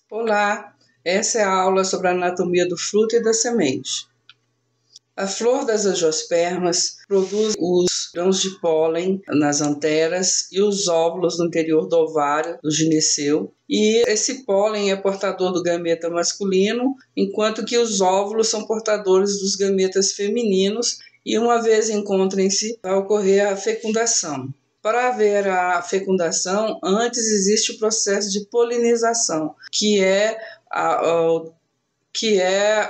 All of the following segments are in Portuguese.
Olá, essa é a aula sobre a anatomia do fruto e da semente. A flor das angiospermas produz os grãos de pólen nas anteras e os óvulos no interior do ovário do gineceu, e esse pólen é portador do gameta masculino, enquanto que os óvulos são portadores dos gametas femininos, e uma vez encontrem-se, vai ocorrer a fecundação. Para haver a fecundação, antes existe o processo de polinização, que é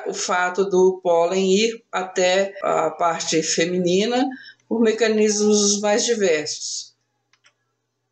o fato do pólen ir até a parte feminina por mecanismos mais diversos,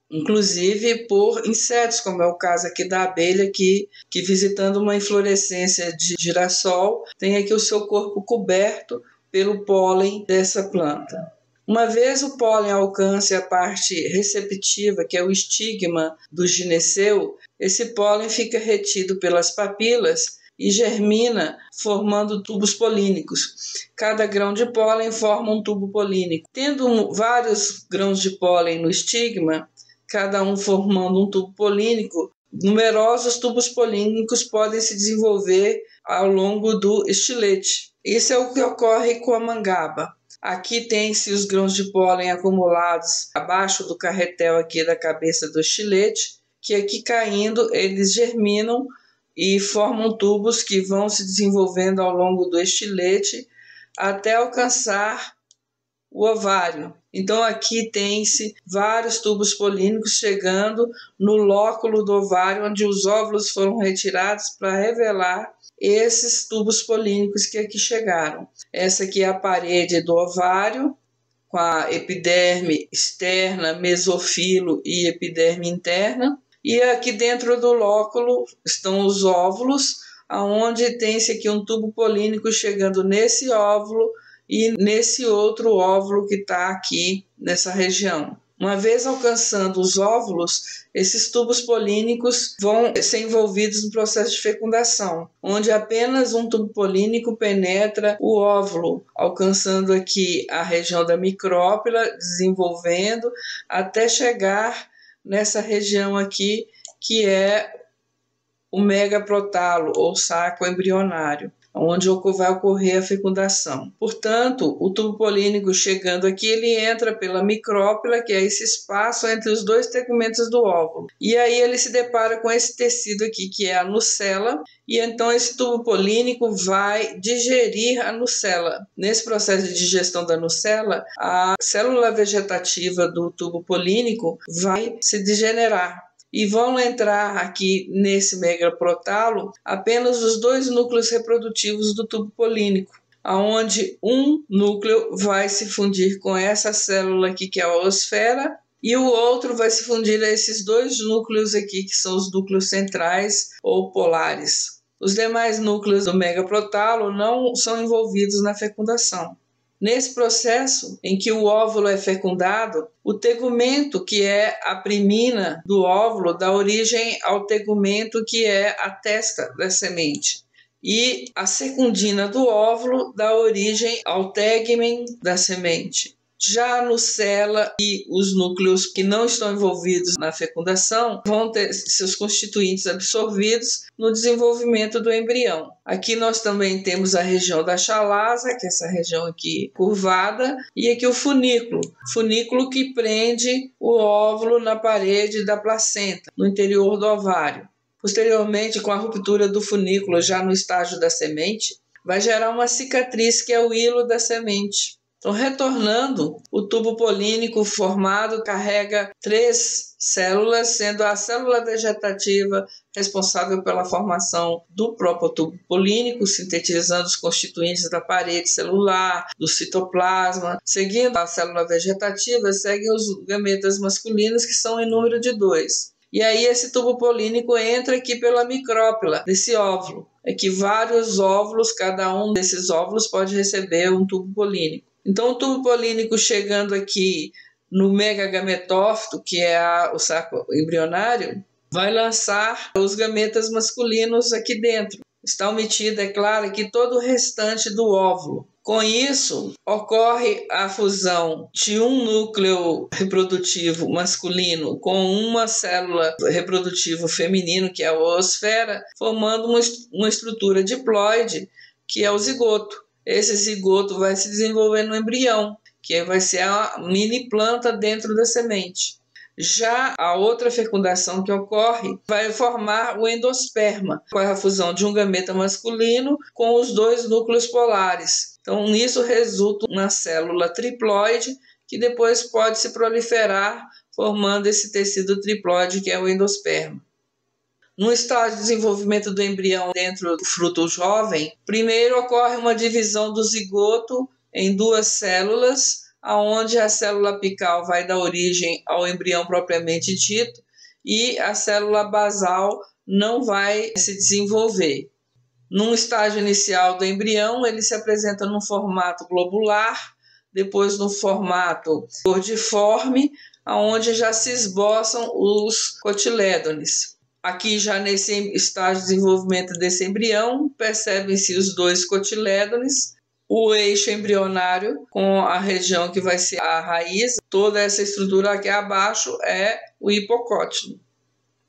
inclusive por insetos, como é o caso aqui da abelha, que visitando uma inflorescência de girassol, tem aqui o seu corpo coberto pelo pólen dessa planta. Uma vez o pólen alcance a parte receptiva, que é o estigma do gineceu, esse pólen fica retido pelas papilas e germina, formando tubos polínicos. Cada grão de pólen forma um tubo polínico. Tendo vários grãos de pólen no estigma, cada um formando um tubo polínico, numerosos tubos polínicos podem se desenvolver ao longo do estilete. Isso é o que ocorre com a mangaba. Aqui tem-se os grãos de pólen acumulados abaixo do carretel aqui da cabeça do estilete, que aqui caindo eles germinam e formam tubos que vão se desenvolvendo ao longo do estilete até alcançar o ovário. Então aqui tem-se vários tubos polínicos chegando no lóculo do ovário, onde os óvulos foram retirados para revelar esses tubos polínicos que aqui chegaram. Essa aqui é a parede do ovário, com a epiderme externa, mesofilo e epiderme interna. E aqui dentro do lóculo estão os óvulos, onde tem-se aqui um tubo polínico chegando nesse óvulo e nesse outro óvulo que está aqui nessa região. Uma vez alcançando os óvulos, esses tubos polínicos vão ser envolvidos no processo de fecundação, onde apenas um tubo polínico penetra o óvulo, alcançando aqui a região da micrópila, desenvolvendo até chegar nessa região aqui, que é o megaprotalo, ou saco embrionário, onde vai ocorrer a fecundação. Portanto, o tubo polínico chegando aqui, ele entra pela micrópila, que é esse espaço entre os dois tegmentos do óvulo. E aí ele se depara com esse tecido aqui, que é a nucela, e então esse tubo polínico vai digerir a nucela. Nesse processo de digestão da nucela, a célula vegetativa do tubo polínico vai se degenerar. E vão entrar aqui nesse megaprotalo apenas os dois núcleos reprodutivos do tubo polínico, onde um núcleo vai se fundir com essa célula aqui, que é a oosfera, e o outro vai se fundir a esses dois núcleos aqui, que são os núcleos centrais ou polares. Os demais núcleos do megaprotalo não são envolvidos na fecundação. Nesse processo em que o óvulo é fecundado, o tegumento, que é a primina do óvulo, dá origem ao tegumento, que é a testa da semente. E a secundina do óvulo dá origem ao tegmen da semente. Já a nucela e os núcleos que não estão envolvidos na fecundação vão ter seus constituintes absorvidos no desenvolvimento do embrião. Aqui nós também temos a região da chalasa, que é essa região aqui curvada, e aqui o funículo que prende o óvulo na parede da placenta, no interior do ovário. Posteriormente, com a ruptura do funículo já no estágio da semente, vai gerar uma cicatriz que é o hilo da semente. Então, retornando, o tubo polínico formado carrega 3 células, sendo a célula vegetativa responsável pela formação do próprio tubo polínico, sintetizando os constituintes da parede celular, do citoplasma. Seguindo a célula vegetativa, seguem os gametas masculinos, que são em número de 2. E aí esse tubo polínico entra aqui pela micrópila desse óvulo. É que vários óvulos, cada um desses óvulos pode receber um tubo polínico. Então, o tubo polínico chegando aqui no megagametófito, que é o saco embrionário, vai lançar os gametas masculinos aqui dentro. Está omitido, é claro, aqui todo o restante do óvulo. Com isso, ocorre a fusão de um núcleo reprodutivo masculino com uma célula reprodutiva feminino, que é a oosfera, formando uma estrutura diploide, que é o zigoto. Esse zigoto vai se desenvolver no embrião, que vai ser a mini planta dentro da semente. Já a outra fecundação que ocorre vai formar o endosperma, com a fusão de um gameta masculino com os dois núcleos polares. Então, nisso resulta uma célula triploide que depois pode se proliferar, formando esse tecido triploide que é o endosperma. No estágio de desenvolvimento do embrião dentro do fruto jovem, primeiro ocorre uma divisão do zigoto em duas células, onde a célula apical vai dar origem ao embrião propriamente dito e a célula basal não vai se desenvolver. Num estágio inicial do embrião, ele se apresenta no formato globular, depois no formato cordiforme, onde já se esboçam os cotilédones. Aqui, já nesse estágio de desenvolvimento desse embrião, percebem-se os dois cotilédones, o eixo embrionário com a região que vai ser a raiz, toda essa estrutura aqui abaixo é o hipocótilo.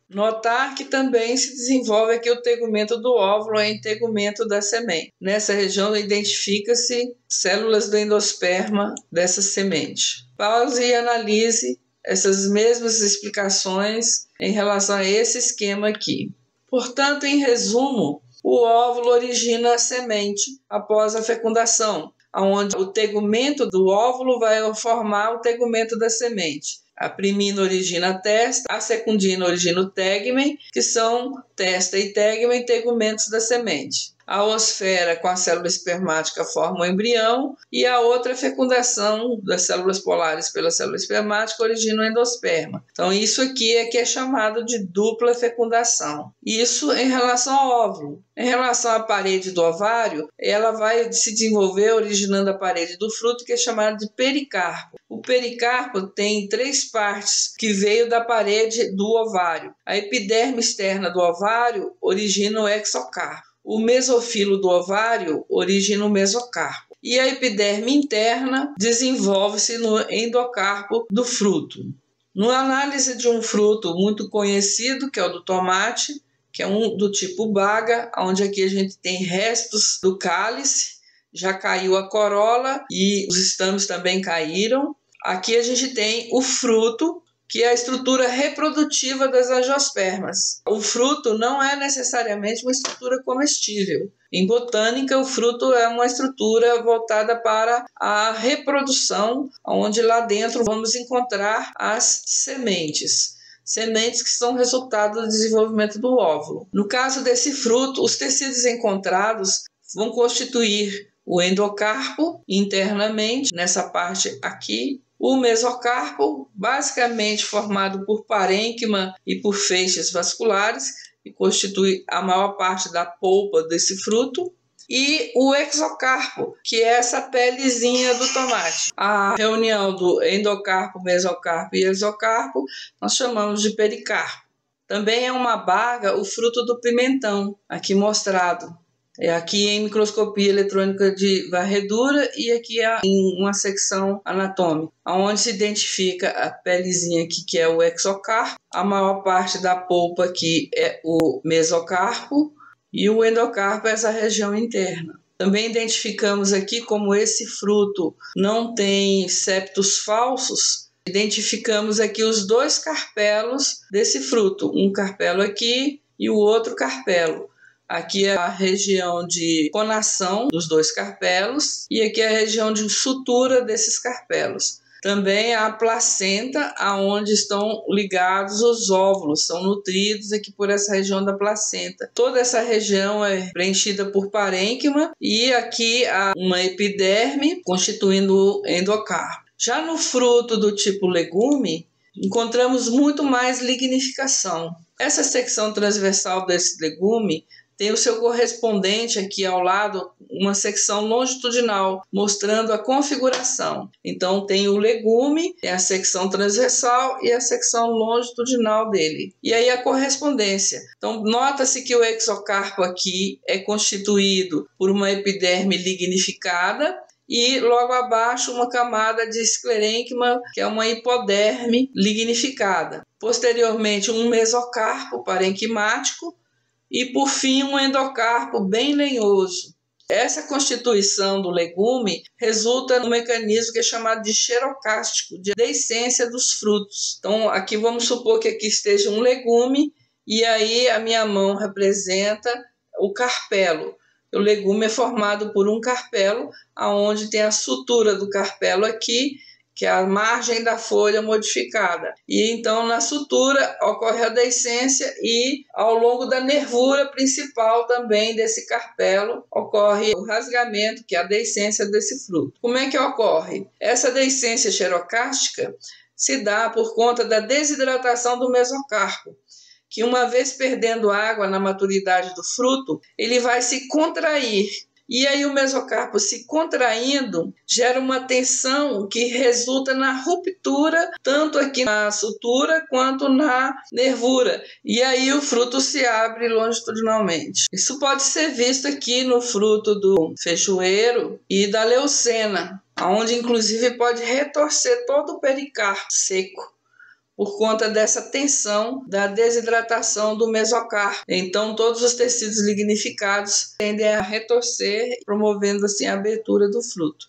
Notar que também se desenvolve aqui o tegumento do óvulo e o tegumento da semente. Nessa região identifica-se células do endosperma dessa semente. Pause e analise essas mesmas explicações em relação a esse esquema aqui. Portanto, em resumo, o óvulo origina a semente após a fecundação, onde o tegumento do óvulo vai formar o tegumento da semente. A primina origina a testa, a secundina origina o tegmen, que são testa e tegmen, tegumentos da semente. A oosfera com a célula espermática forma o embrião e a outra fecundação das células polares pela célula espermática origina o endosperma. Então isso aqui é que é chamado de dupla fecundação. Isso em relação ao óvulo. Em relação à parede do ovário, ela vai se desenvolver originando a parede do fruto, que é chamada de pericarpo. O pericarpo tem 3 partes que veio da parede do ovário. A epiderme externa do ovário origina o exocarpo. O mesofilo do ovário origina o mesocarpo. E a epiderme interna desenvolve-se no endocarpo do fruto. Na análise de um fruto muito conhecido, que é o do tomate, que é um do tipo baga, onde aqui a gente tem restos do cálice, já caiu a corola e os estames também caíram. Aqui a gente tem o fruto, que é a estrutura reprodutiva das angiospermas. O fruto não é necessariamente uma estrutura comestível. Em botânica, o fruto é uma estrutura voltada para a reprodução, onde lá dentro vamos encontrar as sementes. Sementes que são resultado do desenvolvimento do óvulo. No caso desse fruto, os tecidos encontrados vão constituir o endocarpo internamente, nessa parte aqui, o mesocarpo, basicamente formado por parênquima e por feixes vasculares, que constitui a maior parte da polpa desse fruto, e o exocarpo, que é essa pelezinha do tomate. A reunião do endocarpo, mesocarpo e exocarpo nós chamamos de pericarpo. Também é uma baga o fruto do pimentão, aqui mostrado. É aqui em microscopia eletrônica de varredura e aqui em uma secção anatômica, onde se identifica a pelezinha aqui, que é o exocarpo. A maior parte da polpa aqui é o mesocarpo e o endocarpo é essa região interna. Também identificamos aqui, como esse fruto não tem septos falsos, identificamos aqui os 2 carpelos desse fruto, um carpelo aqui e o outro carpelo. Aqui é a região de conação dos 2 carpelos e aqui é a região de sutura desses carpelos. Também a placenta, aonde estão ligados os óvulos, são nutridos aqui por essa região da placenta. Toda essa região é preenchida por parênquima e aqui há uma epiderme constituindo o endocarpo. Já no fruto do tipo legume, encontramos muito mais lignificação. Essa secção transversal desse legume tem o seu correspondente aqui ao lado, uma secção longitudinal, mostrando a configuração. Então, tem o legume, tem a secção transversal e a secção longitudinal dele. E aí a correspondência. Então, nota-se que o exocarpo aqui é constituído por uma epiderme lignificada e logo abaixo uma camada de esclerênquima, que é uma hipoderme lignificada. Posteriormente, um mesocarpo parenquimático e, por fim, um endocarpo bem lenhoso. Essa constituição do legume resulta no mecanismo que é chamado de xerocástico, de deiscência dos frutos. Então, aqui vamos supor que aqui esteja um legume e aí a minha mão representa o carpelo. O legume é formado por um carpelo, onde tem a sutura do carpelo aqui, que é a margem da folha modificada. E então na sutura ocorre a deiscência e ao longo da nervura principal também desse carpelo ocorre o rasgamento, que é a deiscência desse fruto. Como é que ocorre? Essa deiscência xerocástica se dá por conta da desidratação do mesocarpo, que uma vez perdendo água na maturidade do fruto, ele vai se contrair. E aí o mesocarpo se contraindo gera uma tensão que resulta na ruptura, tanto aqui na sutura quanto na nervura. E aí o fruto se abre longitudinalmente. Isso pode ser visto aqui no fruto do feijoeiro e da leucena, onde inclusive pode retorcer todo o pericarpo seco, por conta dessa tensão da desidratação do mesocarpo. Então, todos os tecidos lignificados tendem a retorcer, promovendo assim a abertura do fruto.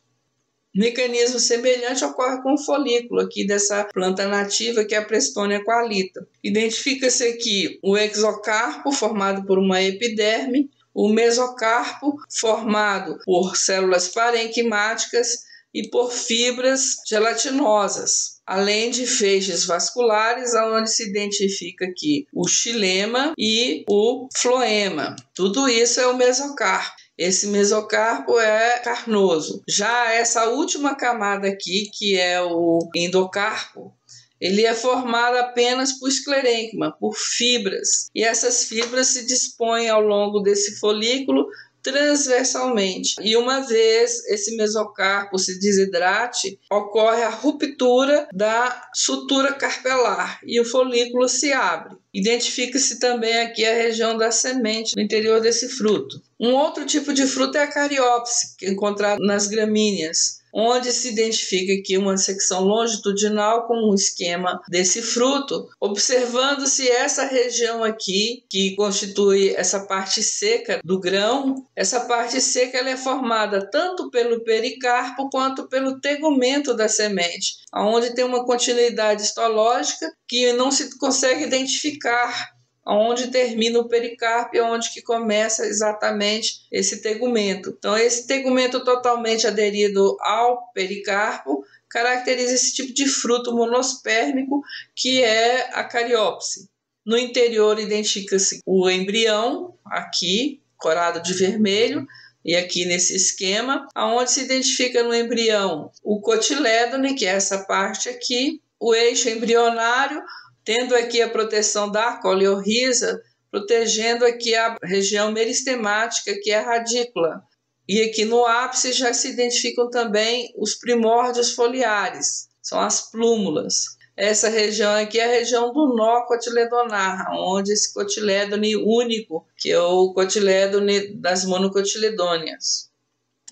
Mecanismo semelhante ocorre com o folículo aqui dessa planta nativa, que é a Prestonia coalita. Identifica-se aqui o exocarpo, formado por uma epiderme, o mesocarpo, formado por células parenquimáticas e por fibras gelatinosas, além de feixes vasculares, onde se identifica aqui o xilema e o floema. Tudo isso é o mesocarpo. Esse mesocarpo é carnoso. Já essa última camada aqui, que é o endocarpo, ele é formado apenas por esclerênquima, por fibras. E essas fibras se dispõem ao longo desse folículo transversalmente. E uma vez esse mesocarpo se desidrate, ocorre a ruptura da sutura carpelar e o folículo se abre. Identifica-se também aqui a região da semente no interior desse fruto. Um outro tipo de fruto é a cariópse, que é encontrado nas gramíneas, onde se identifica aqui uma secção longitudinal com um esquema desse fruto, observando-se essa região aqui, que constitui essa parte seca do grão. Essa parte seca ela é formada tanto pelo pericarpo quanto pelo tegumento da semente, onde tem uma continuidade histológica que não se consegue identificar onde termina o pericarpo e onde que começa exatamente esse tegumento. Então, esse tegumento totalmente aderido ao pericarpo caracteriza esse tipo de fruto monospérmico, que é a cariópse. No interior identifica-se o embrião, aqui, corado de vermelho, e aqui nesse esquema, onde se identifica no embrião o cotilédone, que é essa parte aqui, o eixo embrionário, tendo aqui a proteção da coleorrhiza, protegendo aqui a região meristemática, que é a radícula. E aqui no ápice já se identificam também os primórdios foliares, são as plúmulas. Essa região aqui é a região do nó cotiledonar, onde esse cotilédone único, que é o cotilédone das monocotiledôneas.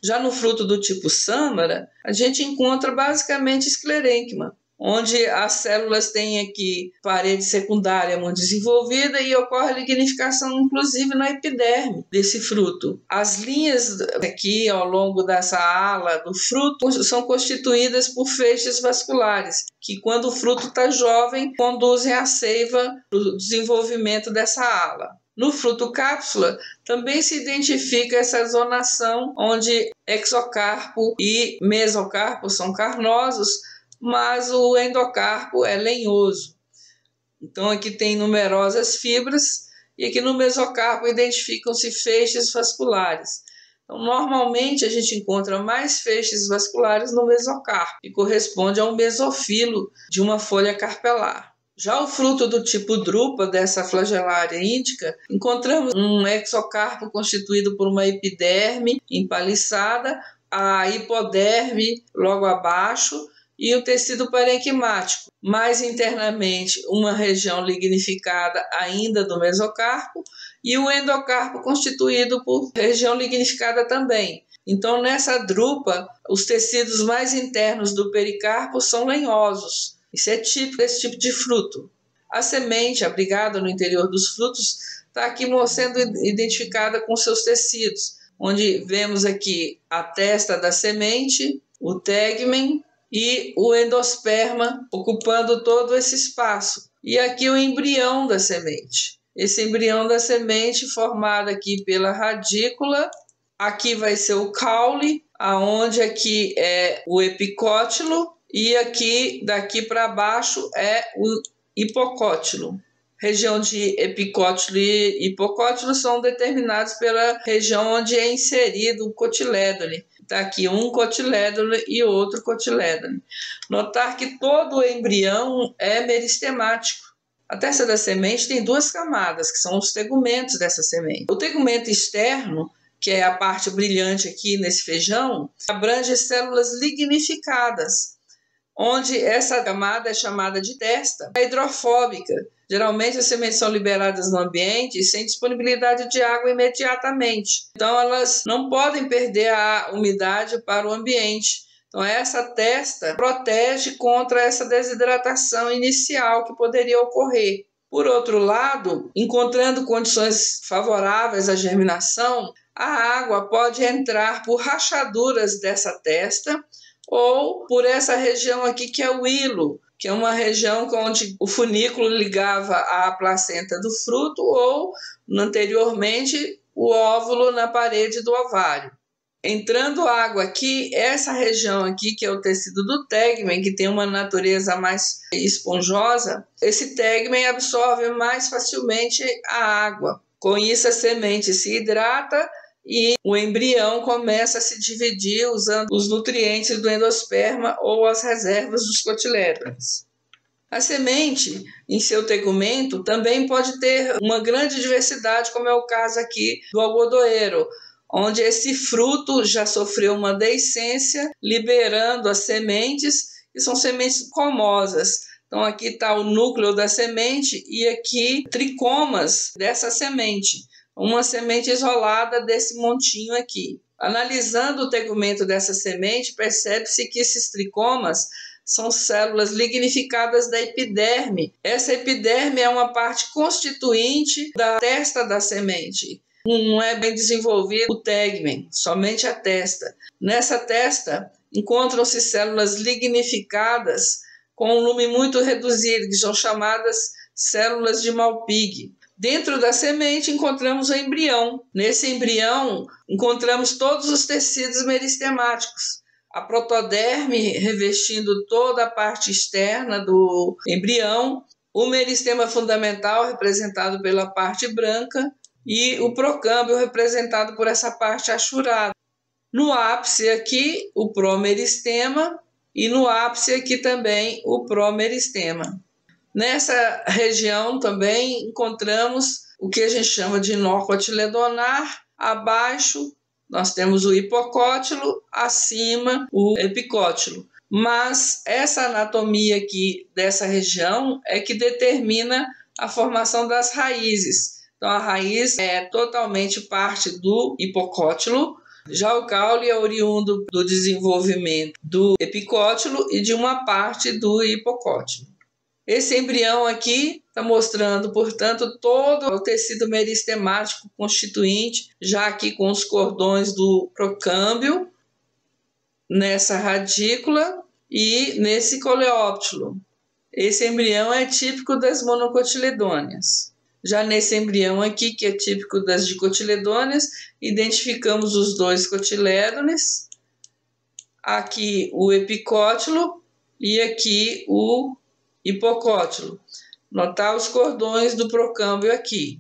Já no fruto do tipo sâmara, a gente encontra basicamente esclerênquima, onde as células têm aqui parede secundária muito desenvolvida e ocorre a lignificação, inclusive, na epiderme desse fruto. As linhas aqui ao longo dessa ala do fruto são constituídas por feixes vasculares, que quando o fruto está jovem, conduzem a seiva para o desenvolvimento dessa ala. No fruto cápsula, também se identifica essa zonação onde exocarpo e mesocarpo são carnosos, mas o endocarpo é lenhoso. Então aqui tem numerosas fibras e aqui no mesocarpo identificam-se feixes vasculares. Então, normalmente a gente encontra mais feixes vasculares no mesocarpo, que corresponde ao mesofilo de uma folha carpelar. Já o fruto do tipo drupa, dessa flagelária índica, encontramos um exocarpo constituído por uma epiderme empaliçada, a hipoderme logo abaixo, e o tecido parenquimático, mais internamente uma região lignificada ainda do mesocarpo e o endocarpo constituído por região lignificada também. Então, nessa drupa, os tecidos mais internos do pericarpo são lenhosos. Isso é típico desse tipo de fruto. A semente, abrigada no interior dos frutos, está aqui sendo identificada com seus tecidos, onde vemos aqui a testa da semente, o tegmen e o endosperma ocupando todo esse espaço. E aqui o embrião da semente. Esse embrião da semente formado aqui pela radícula. Aqui vai ser o caule, aonde aqui é o epicótilo e aqui daqui para baixo é o hipocótilo. Região de epicótilo e hipocótilo são determinados pela região onde é inserido o cotilédone. Está aqui um cotilédone e outro cotilédone. Notar que todo o embrião é meristemático. A testa da semente tem duas camadas, que são os tegumentos dessa semente. O tegumento externo, que é a parte brilhante aqui nesse feijão, abrange células lignificadas, onde essa camada é chamada de testa, é hidrofóbica. Geralmente as sementes são liberadas no ambiente sem disponibilidade de água imediatamente. Então elas não podem perder a umidade para o ambiente. Então essa testa protege contra essa desidratação inicial que poderia ocorrer. Por outro lado, encontrando condições favoráveis à germinação, a água pode entrar por rachaduras dessa testa ou por essa região aqui que é o hilo, que é uma região onde o funículo ligava a placenta do fruto ou, anteriormente, o óvulo na parede do ovário. Entrando água aqui, essa região aqui, que é o tecido do tegmen, que tem uma natureza mais esponjosa, esse tegmen absorve mais facilmente a água. Com isso, a semente se hidrata e o embrião começa a se dividir usando os nutrientes do endosperma ou as reservas dos cotilédones. A semente, em seu tegumento, também pode ter uma grande diversidade, como é o caso aqui do algodoeiro, onde esse fruto já sofreu uma deiscência, liberando as sementes, que são sementes comosas. Então aqui está o núcleo da semente e aqui tricomas dessa semente, uma semente isolada desse montinho aqui. Analisando o tegumento dessa semente, percebe-se que esses tricomas são células lignificadas da epiderme. Essa epiderme é uma parte constituinte da testa da semente. Não é bem desenvolvido o tegmen, somente a testa. Nessa testa encontram-se células lignificadas com um lume muito reduzido, que são chamadas células de Malpighi. Dentro da semente encontramos o embrião. Nesse embrião encontramos todos os tecidos meristemáticos. A protoderme revestindo toda a parte externa do embrião, o meristema fundamental representado pela parte branca e o procâmbio representado por essa parte achurada. No ápice aqui o promeristema e no ápice aqui também o promeristema. Nessa região também encontramos o que a gente chama de nó cotiledonar. Abaixo nós temos o hipocótilo, acima o epicótilo. Mas essa anatomia aqui dessa região é que determina a formação das raízes. Então a raiz é totalmente parte do hipocótilo. Já o caule é oriundo do desenvolvimento do epicótilo e de uma parte do hipocótilo. Esse embrião aqui está mostrando, portanto, todo o tecido meristemático constituinte, já aqui com os cordões do procâmbio, nessa radícula e nesse coleóptilo. Esse embrião é típico das monocotiledôneas. Já nesse embrião aqui, que é típico das dicotiledôneas, identificamos os dois cotilédones, aqui o epicótilo e aqui o hipocótilo. Notar os cordões do procâmbio aqui.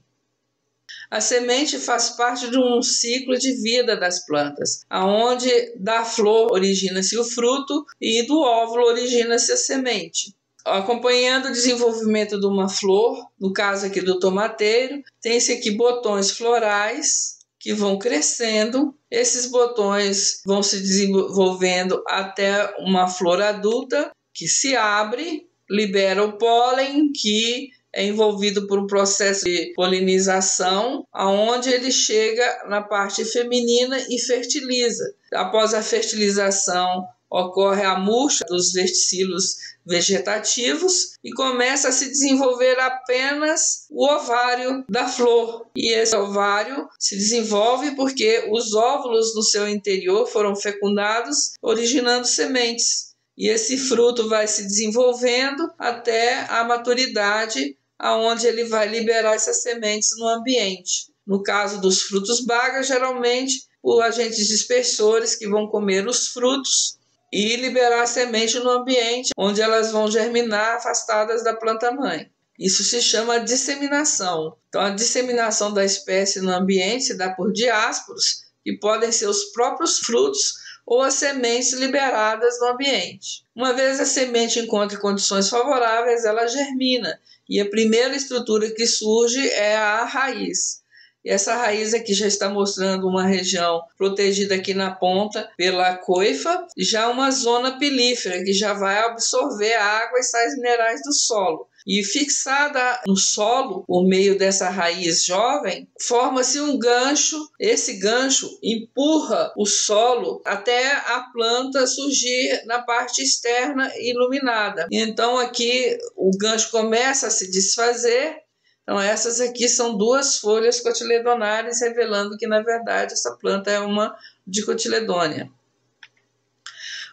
A semente faz parte de um ciclo de vida das plantas, aonde da flor origina-se o fruto e do óvulo origina-se a semente. Acompanhando o desenvolvimento de uma flor, no caso aqui do tomateiro, tem-se aqui botões florais que vão crescendo. Esses botões vão se desenvolvendo até uma flor adulta que se abre, libera o pólen, que é envolvido por um processo de polinização, aonde ele chega na parte feminina e fertiliza. Após a fertilização, ocorre a murcha dos verticilos vegetativos e começa a se desenvolver apenas o ovário da flor. E esse ovário se desenvolve porque os óvulos no seu interior foram fecundados, originando sementes. E esse fruto vai se desenvolvendo até a maturidade, aonde ele vai liberar essas sementes no ambiente. No caso dos frutos bagas, geralmente, os agentes dispersores que vão comer os frutos e liberar a semente no ambiente, onde elas vão germinar afastadas da planta-mãe. Isso se chama disseminação. Então, a disseminação da espécie no ambiente se dá por diásporos, que podem ser os próprios frutos ou as sementes liberadas no ambiente. Uma vez a semente encontre condições favoráveis, ela germina, e a primeira estrutura que surge é a raiz. E essa raiz aqui já está mostrando uma região protegida aqui na ponta pela coifa, já uma zona pilífera que já vai absorver a água e sais minerais do solo. E fixada no solo, por meio dessa raiz jovem, forma-se um gancho. Esse gancho empurra o solo até a planta surgir na parte externa iluminada. Então aqui o gancho começa a se desfazer. Então essas aqui são duas folhas cotiledonares, revelando que na verdade essa planta é uma dicotiledônea.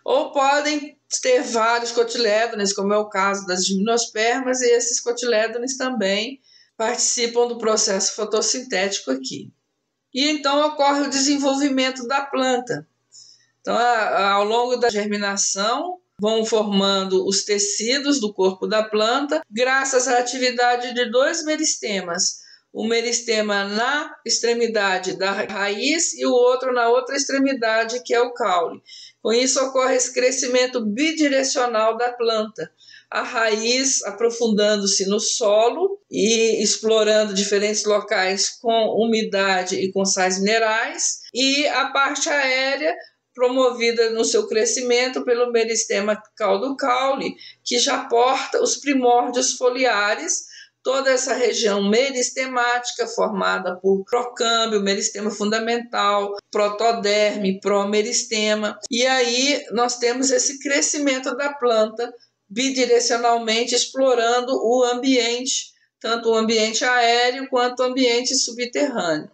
Ou podem ter vários cotilédones, como é o caso das gimnospermas, e esses cotilédones também participam do processo fotossintético aqui. E então ocorre o desenvolvimento da planta. Então, ao longo da germinação, vão formando os tecidos do corpo da planta, graças à atividade de dois meristemas. O meristema na extremidade da raiz e o outro na outra extremidade, que é o caule. Com isso ocorre esse crescimento bidirecional da planta. A raiz aprofundando-se no solo e explorando diferentes locais com umidade e com sais minerais, e a parte aérea promovida no seu crescimento pelo meristema caldo-caule, que já porta os primórdios foliares, toda essa região meristemática formada por procâmbio, meristema fundamental, protoderme, promeristema. E aí nós temos esse crescimento da planta bidirecionalmente explorando o ambiente, tanto o ambiente aéreo quanto o ambiente subterrâneo.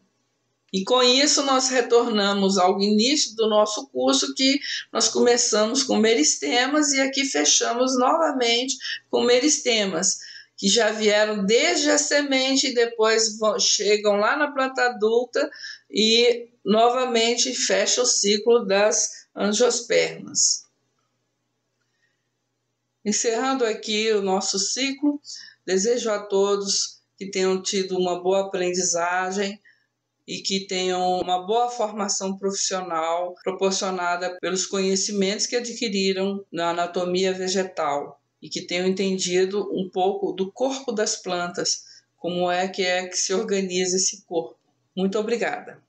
E com isso nós retornamos ao início do nosso curso, que nós começamos com meristemas e aqui fechamos novamente com meristemas, que já vieram desde a semente e depois chegam lá na planta adulta e novamente fecha o ciclo das angiospermas. Encerrando aqui o nosso ciclo, desejo a todos que tenham tido uma boa aprendizagem e que tenham uma boa formação profissional proporcionada pelos conhecimentos que adquiriram na anatomia vegetal e que tenham entendido um pouco do corpo das plantas, como é que se organiza esse corpo. Muito obrigada.